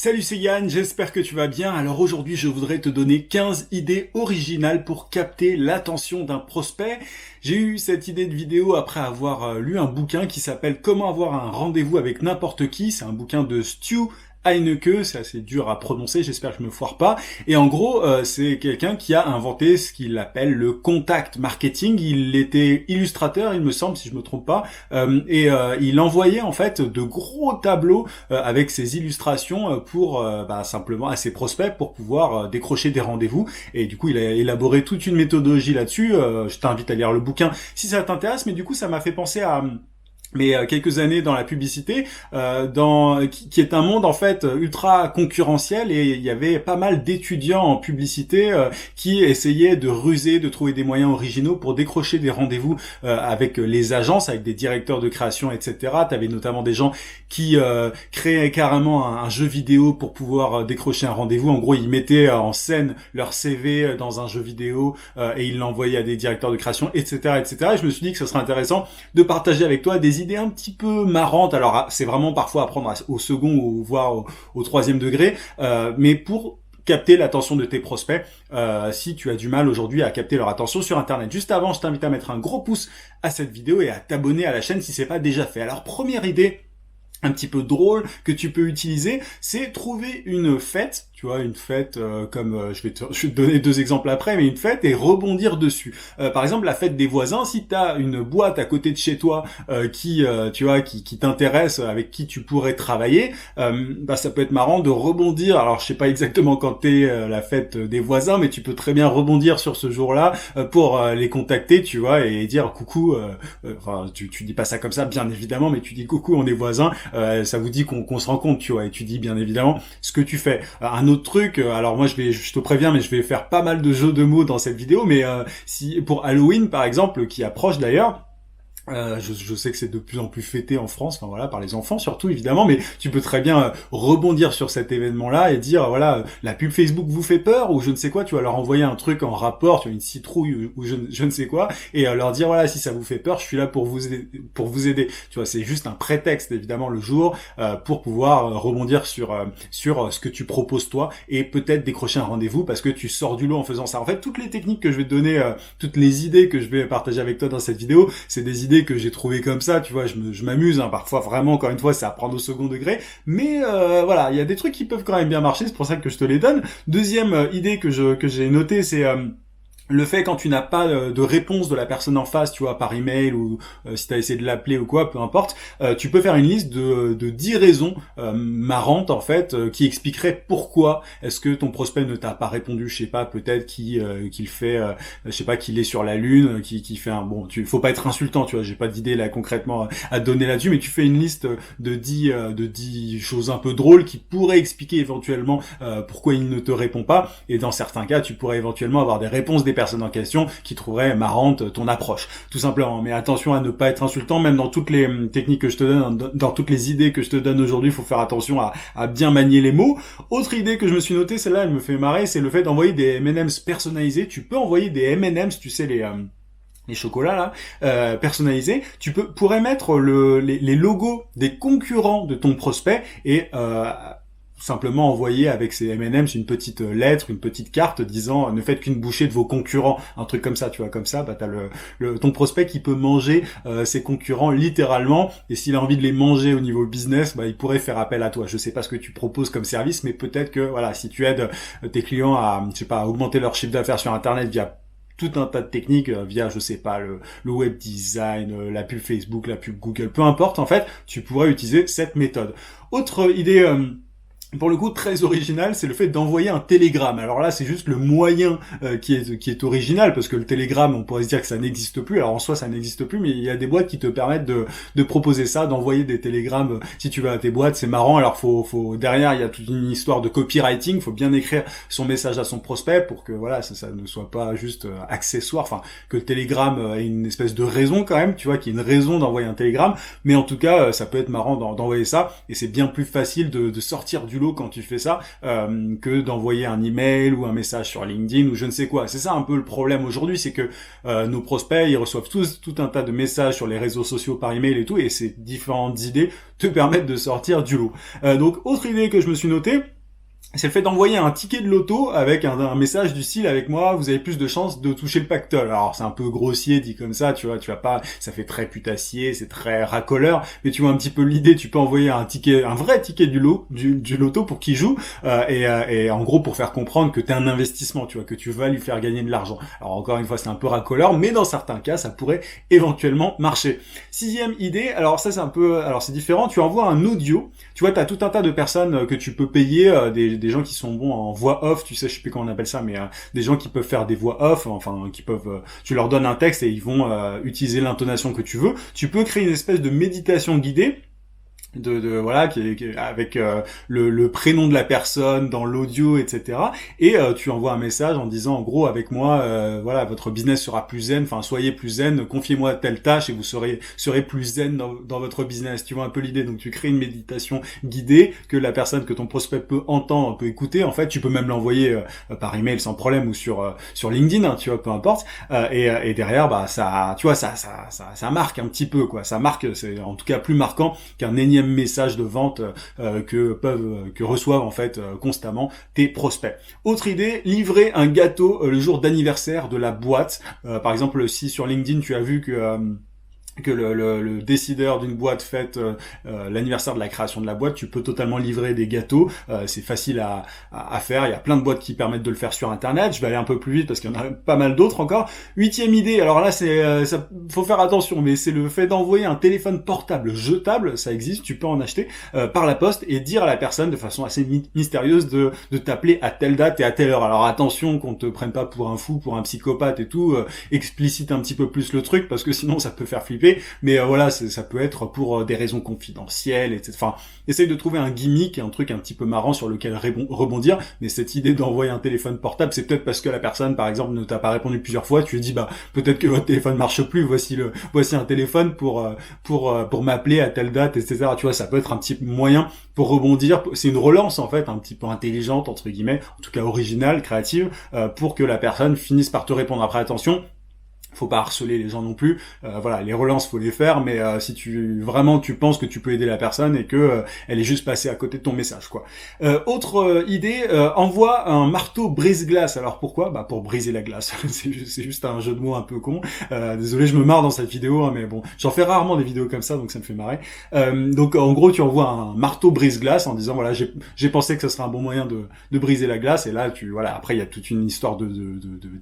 Salut, c'est Yann, j'espère que tu vas bien. Alors aujourd'hui, je voudrais te donner 15 idées originales pour capter l'attention d'un prospect. J'ai eu cette idée de vidéo après avoir lu un bouquin qui s'appelle Comment avoir un rendez-vous avec n'importe qui. C'est un bouquin de Stu Heinecke, c'est assez dur à prononcer, j'espère que je me foire pas. Et en gros, c'est quelqu'un qui a inventé ce qu'il appelle le contact marketing. Il était illustrateur, il me semble, si je me trompe pas, il envoyait en fait de gros tableaux avec ses illustrations pour simplement à ses prospects pour pouvoir décrocher des rendez-vous. Et du coup, il a élaboré toute une méthodologie là-dessus. Je t'invite à lire le bouquin si ça t'intéresse. Mais du coup, ça m'a fait penser à quelques années dans la publicité, qui est un monde en fait ultra concurrentiel, et il y avait pas mal d'étudiants en publicité qui essayaient de ruser, de trouver des moyens originaux pour décrocher des rendez-vous avec les agences, avec des directeurs de création, etc. T'avais notamment des gens qui créaient carrément un jeu vidéo pour pouvoir décrocher un rendez-vous. En gros, ils mettaient en scène leur CV dans un jeu vidéo et ils l'envoyaient à des directeurs de création, etc., etc. Et je me suis dit que ce serait intéressant de partager avec toi des idées un petit peu marrantes. Alors c'est vraiment parfois à prendre au second ou voire au troisième degré, mais pour capter l'attention de tes prospects, si tu as du mal aujourd'hui à capter leur attention sur Internet. Juste avant, je t'invite à mettre un gros pouce à cette vidéo et à t'abonner à la chaîne si c'est pas déjà fait. Alors première idée un petit peu drôle que tu peux utiliser, c'est trouver une fête, tu vois, une fête je vais te donner deux exemples après, mais une fête et rebondir dessus. Par exemple, la fête des voisins, si tu as une boîte à côté de chez toi qui t'intéresse, avec qui tu pourrais travailler, ça peut être marrant de rebondir. Alors, je sais pas exactement quand t'es la fête des voisins, mais tu peux très bien rebondir sur ce jour-là pour les contacter, tu vois, et dire coucou. Tu dis pas ça comme ça, bien évidemment, mais tu dis coucou, on est voisins. Ça vous dit qu'on se rencontre, tu vois, et tu dis bien évidemment ce que tu fais. Un autre truc, alors moi je te préviens, mais je vais faire pas mal de jeux de mots dans cette vidéo, mais si pour Halloween par exemple, qui approche d'ailleurs, je sais que c'est de plus en plus fêté en France, enfin voilà, par les enfants surtout évidemment, mais tu peux très bien rebondir sur cet événement-là et dire voilà, la pub Facebook vous fait peur ou je ne sais quoi, tu vas leur envoyer un truc en rapport, tu vois, une citrouille ou je ne sais quoi, et leur dire voilà, si ça vous fait peur, je suis là pour vous aider. Tu vois, c'est juste un prétexte évidemment le jour pour pouvoir rebondir sur ce que tu proposes toi et peut-être décrocher un rendez-vous parce que tu sors du lot en faisant ça. En fait, toutes les techniques que je vais te donner, toutes les idées que je vais partager avec toi dans cette vidéo, c'est des idées que j'ai trouvé comme ça, tu vois, je m'amuse, parfois vraiment, encore une fois, c'est à prendre au second degré, mais voilà, il y a des trucs qui peuvent quand même bien marcher, c'est pour ça que je te les donne. Deuxième idée que j'ai notée, c'est le fait quand tu n'as pas de réponse de la personne en face, tu vois, par email ou si tu as essayé de l'appeler ou quoi, peu importe, tu peux faire une liste de 10 raisons marrantes en fait qui expliqueraient pourquoi est-ce que ton prospect ne t'a pas répondu. Je sais pas, peut-être qu'il fait je sais pas, qu'il est sur la lune, qui fait un faut pas être insultant, tu vois, j'ai pas d'idée là concrètement à te donner là-dessus, mais tu fais une liste de 10 choses un peu drôles qui pourraient expliquer éventuellement pourquoi il ne te répond pas, et dans certains cas, tu pourrais éventuellement avoir des réponses des personnes en question qui trouveraient marrante ton approche, tout simplement. Mais attention à ne pas être insultant, même dans toutes les techniques que je te donne, dans toutes les idées que je te donne aujourd'hui, il faut faire attention à bien manier les mots. Autre idée que je me suis notée, celle-là elle me fait marrer, c'est le fait d'envoyer des M&M's personnalisés. Tu peux envoyer des M&M's, tu sais, les chocolats là, personnalisés. Tu pourrais mettre les logos des concurrents de ton prospect et simplement envoyer avec ces M&M's une petite lettre, une petite carte disant ne faites qu'une bouchée de vos concurrents, un truc comme ça, tu vois, comme ça, t'as ton prospect qui peut manger ses concurrents littéralement, et s'il a envie de les manger au niveau business, il pourrait faire appel à toi. Je sais pas ce que tu proposes comme service, mais peut-être que voilà, si tu aides tes clients à, je sais pas, à augmenter leur chiffre d'affaires sur Internet via tout un tas de techniques, via, je sais pas, le web design, la pub Facebook, la pub Google, peu importe, en fait, tu pourrais utiliser cette méthode. Autre idée pour le coup très original, c'est le fait d'envoyer un télégramme. Alors là, c'est juste le moyen qui est original, parce que le télégramme, on pourrait se dire que ça n'existe plus. Alors en soi, ça n'existe plus, mais il y a des boîtes qui te permettent de proposer ça, d'envoyer des télégrammes si tu vas à tes boîtes. C'est marrant. Alors faut derrière, il y a toute une histoire de copywriting. Faut bien écrire son message à son prospect pour que voilà, ça ne soit pas juste accessoire. Enfin, que le télégramme ait une espèce de raison quand même, tu vois, qu'il y ait une raison d'envoyer un télégramme. Mais en tout cas, ça peut être marrant d'envoyer ça, et c'est bien plus facile de sortir du lot quand tu fais ça que d'envoyer un email ou un message sur LinkedIn ou je ne sais quoi. C'est ça un peu le problème aujourd'hui, c'est que nos prospects, ils reçoivent tous tout un tas de messages sur les réseaux sociaux par email et tout, et ces différentes idées te permettent de sortir du lot. Donc autre idée que je me suis notée, c'est le fait d'envoyer un ticket de loto avec un message du style avec moi, vous avez plus de chances de toucher le pactole. Alors c'est un peu grossier dit comme ça, tu vois, tu vas pas, ça fait très putassier, c'est très racoleur, mais tu vois un petit peu l'idée, tu peux envoyer un vrai ticket du loto pour qu'il joue, et en gros pour faire comprendre que t'es un investissement, tu vois, que tu vas lui faire gagner de l'argent. Alors encore une fois, c'est un peu racoleur, mais dans certains cas, ça pourrait éventuellement marcher. Sixième idée, alors ça c'est un peu, alors c'est différent, tu envoies un audio, tu vois, t'as tout un tas de personnes que tu peux payer, des gens qui sont bons en voix off, tu sais, je sais plus comment on appelle ça, mais des gens qui peuvent faire des voix off, enfin qui peuvent, tu leur donnes un texte et ils vont utiliser l'intonation que tu veux. Tu peux créer une espèce de méditation guidée voilà avec le prénom de la personne dans l'audio, etc. Et tu envoies un message en disant en gros avec moi voilà, votre business sera plus zen, enfin soyez plus zen, confiez-moi telle tâche et vous serez plus zen dans votre business. Tu vois un peu l'idée. Donc tu crées une méditation guidée que la personne, que ton prospect peut entendre, peut écouter. En fait tu peux même l'envoyer par email sans problème ou sur LinkedIn, hein, tu vois, peu importe. Et derrière bah ça, tu vois, ça marque un petit peu quoi. Ça marque, c'est en tout cas plus marquant qu'un énième message de vente que reçoivent en fait constamment tes prospects. Autre idée, livrer un gâteau le jour d'anniversaire de la boîte. Par exemple, si sur LinkedIn tu as vu que le décideur d'une boîte fête l'anniversaire de la création de la boîte, tu peux totalement livrer des gâteaux. C'est facile à faire. Il y a plein de boîtes qui permettent de le faire sur Internet. Je vais aller un peu plus vite parce qu'il y en a pas mal d'autres encore. Huitième idée, alors là c'est ça, faut faire attention, mais c'est le fait d'envoyer un téléphone portable jetable. Ça existe, tu peux en acheter par la poste et dire à la personne de façon assez mystérieuse de t'appeler à telle date et à telle heure. Alors attention qu'on te prenne pas pour un fou, pour un psychopathe et tout. Explicite un petit peu plus le truc parce que sinon ça peut faire flipper. Mais voilà, ça peut être pour des raisons confidentielles, etc. Enfin, essaye de trouver un gimmick, un truc un petit peu marrant sur lequel rebondir. Mais cette idée d'envoyer un téléphone portable, c'est peut-être parce que la personne, par exemple, ne t'a pas répondu plusieurs fois. Tu lui dis, bah peut-être que votre téléphone marche plus. Voici un téléphone pour m'appeler à telle date, etc. Tu vois, ça peut être un petit moyen pour rebondir. C'est une relance en fait, un petit peu intelligente entre guillemets, en tout cas originale, créative, pour que la personne finisse par te répondre. Après, attention. Faut pas harceler les gens non plus. Voilà, les relances faut les faire, mais si tu penses que tu peux aider la personne et que elle est juste passée à côté de ton message, quoi. Autre idée, envoie un marteau brise-glace. Alors pourquoi ? Bah pour briser la glace. c'est juste un jeu de mots un peu con. Désolé, je me marre dans cette vidéo, hein, mais bon, j'en fais rarement des vidéos comme ça, donc ça me fait marrer. Donc en gros, tu envoies un marteau brise-glace en disant voilà, j'ai pensé que ce serait un bon moyen de briser la glace, et là voilà, après il y a toute une histoire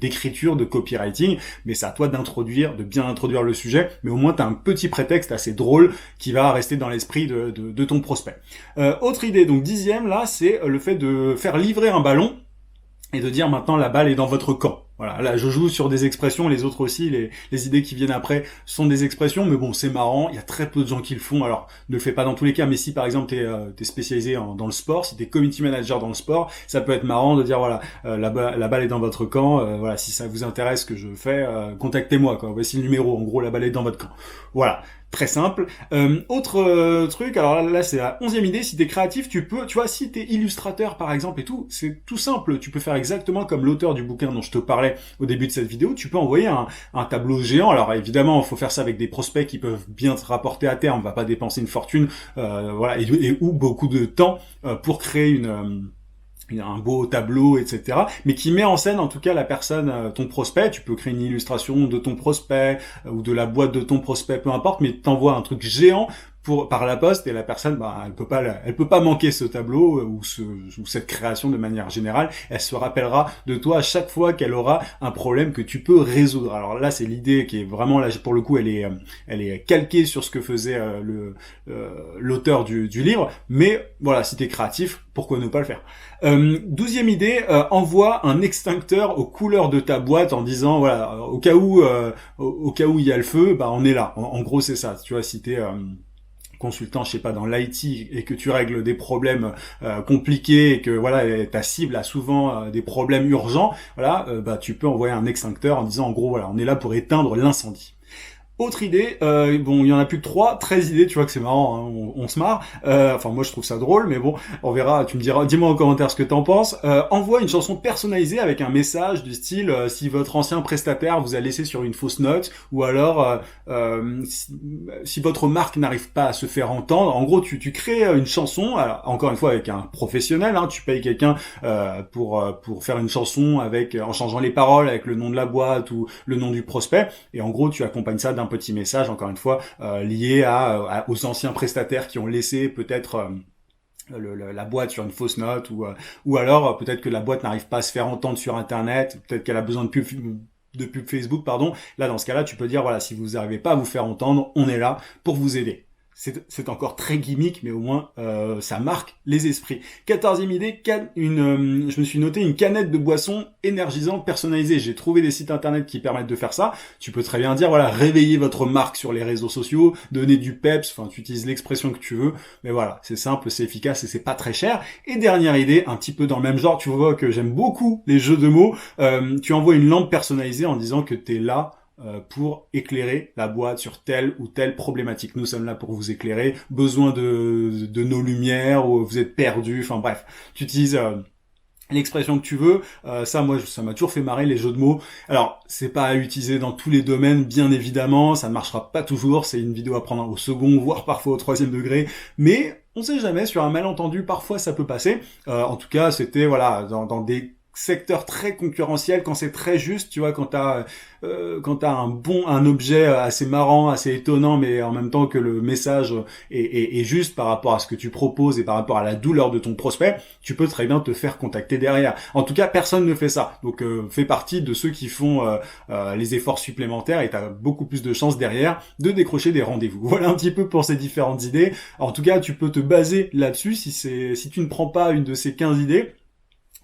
d'écriture, de copywriting, mais ça de bien introduire le sujet, mais au moins tu as un petit prétexte assez drôle qui va rester dans l'esprit de ton prospect. Autre idée, donc 10e là, c'est le fait de faire livrer un ballon et de dire maintenant la balle est dans votre camp. Voilà, là je joue sur des expressions, les autres aussi, les idées qui viennent après sont des expressions, mais bon, c'est marrant, il y a très peu de gens qui le font, alors ne le fais pas dans tous les cas, mais si par exemple t'es spécialisé dans le sport, si t'es community manager dans le sport, ça peut être marrant de dire voilà, la balle est dans votre camp, voilà, si ça vous intéresse ce que je fais, contactez-moi, quoi. Voici le numéro, en gros la balle est dans votre camp. Voilà. Très simple. Autre truc, alors là c'est la 11e idée, si t'es créatif, tu vois, si t'es illustrateur par exemple et tout, c'est tout simple, tu peux faire exactement comme l'auteur du bouquin dont je te parlais au début de cette vidéo, tu peux envoyer un tableau géant. Alors évidemment, il faut faire ça avec des prospects qui peuvent bien te rapporter à terme, on va pas dépenser une fortune, voilà, et ou beaucoup de temps pour créer un beau tableau, etc. Mais qui met en scène en tout cas la personne, ton prospect. Tu peux créer une illustration de ton prospect ou de la boîte de ton prospect, peu importe, mais t'envoies un truc géant par la poste, et la personne, bah, elle peut pas manquer ce tableau ou cette création de manière générale. Elle se rappellera de toi à chaque fois qu'elle aura un problème que tu peux résoudre. Alors là, c'est l'idée qui est vraiment là pour le coup, elle est calquée sur ce que faisait l'auteur du livre. Mais voilà, si t'es créatif, pourquoi ne pas le faire? 12e idée, envoie un extincteur aux couleurs de ta boîte en disant voilà, au cas où il y a le feu, bah on est là. En gros, c'est ça. Tu vois, si t'es consultant, je sais pas, dans l'IT et que tu règles des problèmes compliqués et que voilà, ta cible a souvent des problèmes urgents, voilà, bah tu peux envoyer un extincteur en disant en gros voilà, on est là pour éteindre l'incendie. Autre idée, bon, il y en a plus que 3, 13 idées, tu vois que c'est marrant, hein, on se marre. Enfin, moi je trouve ça drôle, mais bon, on verra, tu me diras, dis-moi en commentaire ce que t'en penses. Envoie une chanson personnalisée avec un message du style si votre ancien prestataire vous a laissé sur une fausse note, ou alors si votre marque n'arrive pas à se faire entendre. En gros, tu crées une chanson, alors, encore une fois avec un professionnel, hein, tu payes quelqu'un pour faire une chanson avec en changeant les paroles, avec le nom de la boîte ou le nom du prospect, et en gros tu accompagnes ça d'un petit message, encore une fois, lié aux anciens prestataires qui ont laissé peut-être la boîte sur une fausse note, ou alors peut-être que la boîte n'arrive pas à se faire entendre sur internet, peut-être qu'elle a besoin de pub Facebook, pardon. Là, dans ce cas-là, tu peux dire, voilà, si vous n'arrivez pas à vous faire entendre, on est là pour vous aider. C'est encore très gimmick, mais au moins ça marque les esprits. 14e idée, je me suis noté une canette de boisson énergisante personnalisée. J'ai trouvé des sites internet qui permettent de faire ça. Tu peux très bien dire, voilà, réveiller votre marque sur les réseaux sociaux, donner du peps, enfin tu utilises l'expression que tu veux, mais voilà, c'est simple, c'est efficace et c'est pas très cher. Et dernière idée, un petit peu dans le même genre, tu vois que j'aime beaucoup les jeux de mots, tu envoies une lampe personnalisée en disant que t'es là pour éclairer la boîte sur telle ou telle problématique. Nous sommes là pour vous éclairer, besoin de nos lumières, ou vous êtes perdu, enfin bref, tu utilises l'expression que tu veux. Ça, moi, ça m'a toujours fait marrer, les jeux de mots. Alors, c'est pas à utiliser dans tous les domaines, bien évidemment, ça ne marchera pas toujours, c'est une vidéo à prendre au second, voire parfois au 3e degré, mais on sait jamais, sur un malentendu, parfois ça peut passer. En tout cas, c'était, voilà, dans des secteur très concurrentiel, quand c'est très juste, tu vois, quand t'as un objet assez marrant, assez étonnant, mais en même temps que le message est juste par rapport à ce que tu proposes et par rapport à la douleur de ton prospect, tu peux très bien te faire contacter derrière. En tout cas, personne ne fait ça. Donc fais partie de ceux qui font les efforts supplémentaires, et t'as beaucoup plus de chances derrière de décrocher des rendez-vous. Voilà un petit peu pour ces différentes idées. En tout cas, tu peux te baser là-dessus si tu ne prends pas une de ces 15 idées.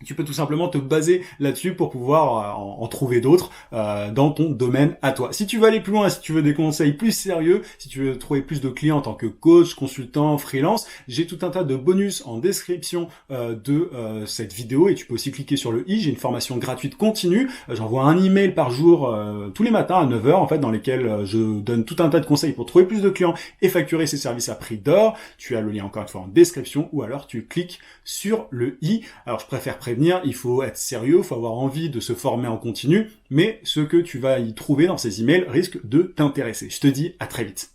Tu peux tout simplement te baser là-dessus pour pouvoir en trouver d'autres dans ton domaine à toi. Si tu veux aller plus loin, si tu veux des conseils plus sérieux, si tu veux trouver plus de clients en tant que coach, consultant, freelance, j'ai tout un tas de bonus en description de cette vidéo, et tu peux aussi cliquer sur le i. J'ai une formation gratuite continue. J'envoie un email par jour tous les matins à 9h en fait, dans lesquels je donne tout un tas de conseils pour trouver plus de clients et facturer ses services à prix d'or. Tu as le lien encore une fois en description, ou alors tu cliques sur le i. Alors je préfère prévenir, il faut être sérieux, il faut avoir envie de se former en continu, mais ce que tu vas y trouver dans ces emails risque de t'intéresser. Je te dis à très vite.